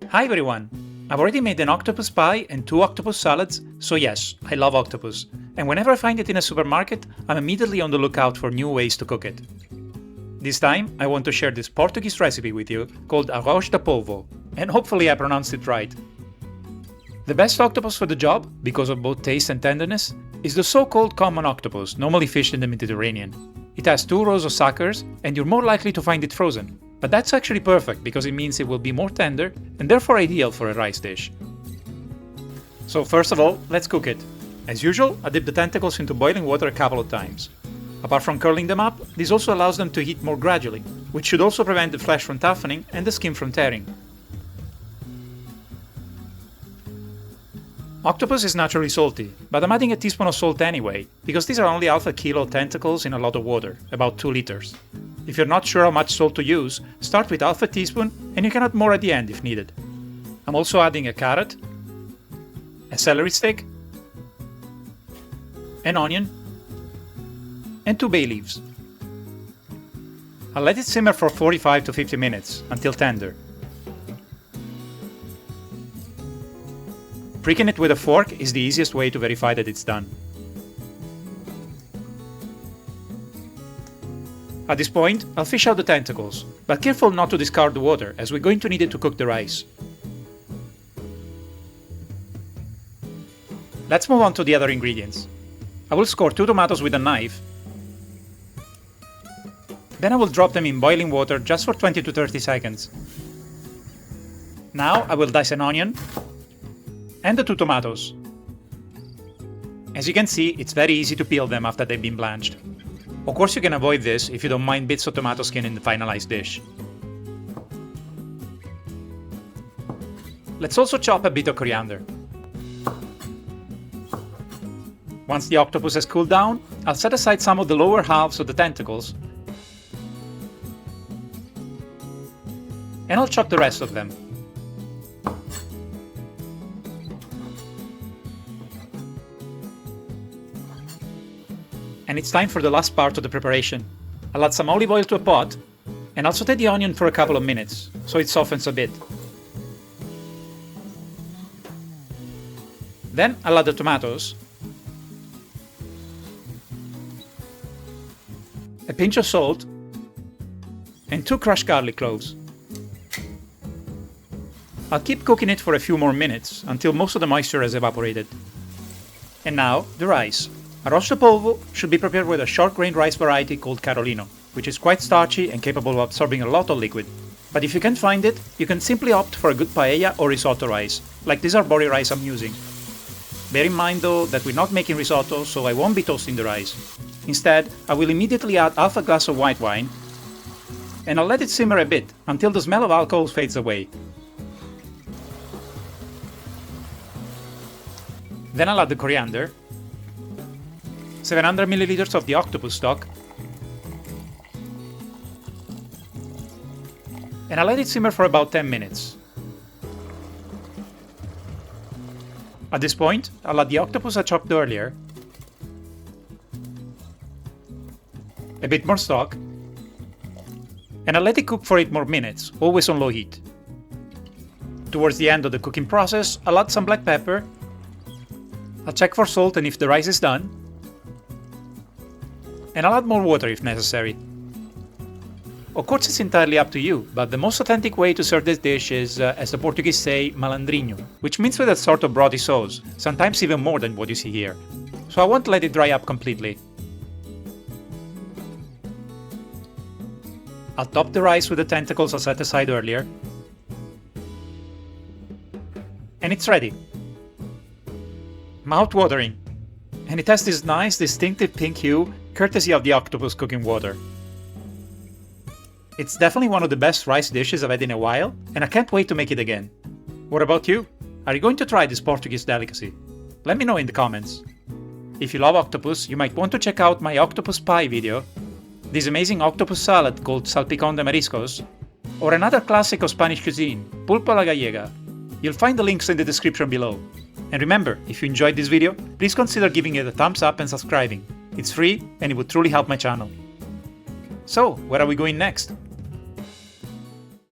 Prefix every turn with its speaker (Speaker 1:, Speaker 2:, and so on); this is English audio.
Speaker 1: Hi everyone! I've already made an octopus pie and 2 octopus salads, so yes, I love octopus. And whenever I find it in a supermarket, I'm immediately on the lookout for new ways to cook it. This time, I want to share this Portuguese recipe with you called Arroz de Polvo, and hopefully I pronounced it right. The best octopus for the job, because of both taste and tenderness, is the so-called common octopus, normally fished in the Mediterranean. It has 2 rows of suckers, and you're more likely to find it frozen. But that's actually perfect because it means it will be more tender and therefore ideal for a rice dish. So first of all, let's cook it. As usual, I dip the tentacles into boiling water a couple of times. Apart from curling them up, this also allows them to heat more gradually, which should also prevent the flesh from toughening and the skin from tearing. Octopus is naturally salty, but I'm adding a teaspoon of salt anyway, because these are only half a kilo of tentacles in a lot of water, about 2 liters. If you're not sure how much salt to use, start with half a teaspoon and you can add more at the end if needed. I'm also adding a carrot, a celery stick, an onion, and 2 bay leaves. I'll let it simmer for 45 to 50 minutes until tender. Pricking it with a fork is the easiest way to verify that it's done. At this point, I'll fish out the tentacles, but careful not to discard the water as we're going to need it to cook the rice. Let's move on to the other ingredients. I will score 2 tomatoes with a knife. Then I will drop them in boiling water just for 20 to 30 seconds. Now I will dice an onion and the 2 tomatoes. As you can see, it's very easy to peel them after they've been blanched. Of course you can avoid this if you don't mind bits of tomato skin in the finalized dish. Let's also chop a bit of coriander. Once the octopus has cooled down, I'll set aside some of the lower halves of the tentacles and I'll chop the rest of them. And it's time for the last part of the preparation. I'll add some olive oil to a pot and I'll saute the onion for a couple of minutes so it softens a bit. Then I'll add the tomatoes, a pinch of salt, and 2 crushed garlic cloves. I'll keep cooking it for a few more minutes until most of the moisture has evaporated. And now, the rice. Arroz de Polvo should be prepared with a short-grained rice variety called carolino, which is quite starchy and capable of absorbing a lot of liquid. But if you can't find it, you can simply opt for a good paella or risotto rice, like this arbori rice I'm using. Bear in mind though that we're not making risotto, so I won't be toasting the rice. Instead, I will immediately add half a glass of white wine, and I'll let it simmer a bit until the smell of alcohol fades away. Then I'll add the coriander, 700 milliliters of the octopus stock, and I'll let it simmer for about 10 minutes. At this point, I'll add the octopus I chopped earlier, a bit more stock, and I'll let it cook for 8 more minutes, always on low heat. Towards the end of the cooking process, I'll add some black pepper, I'll check for salt and if the rice is done, and I'll add more water if necessary. Of course it's entirely up to you, but the most authentic way to serve this dish is, as the Portuguese say, malandrinho, which means with a sort of brothy sauce, sometimes even more than what you see here. So I won't let it dry up completely. I'll top the rice with the tentacles I set aside earlier. And it's ready. Mouth-watering. And it has this nice distinctive pink hue, courtesy of the octopus cooking water. It's definitely one of the best rice dishes I've had in a while, and I can't wait to make it again. What about you? Are you going to try this Portuguese delicacy? Let me know in the comments. If you love octopus, you might want to check out my octopus pie video, this amazing octopus salad called salpicón de mariscos, or another classic of Spanish cuisine, pulpo a la gallega. You'll find the links in the description below. And remember, if you enjoyed this video, please consider giving it a thumbs up and subscribing. It's free and it would truly help my channel. So, where are we going next?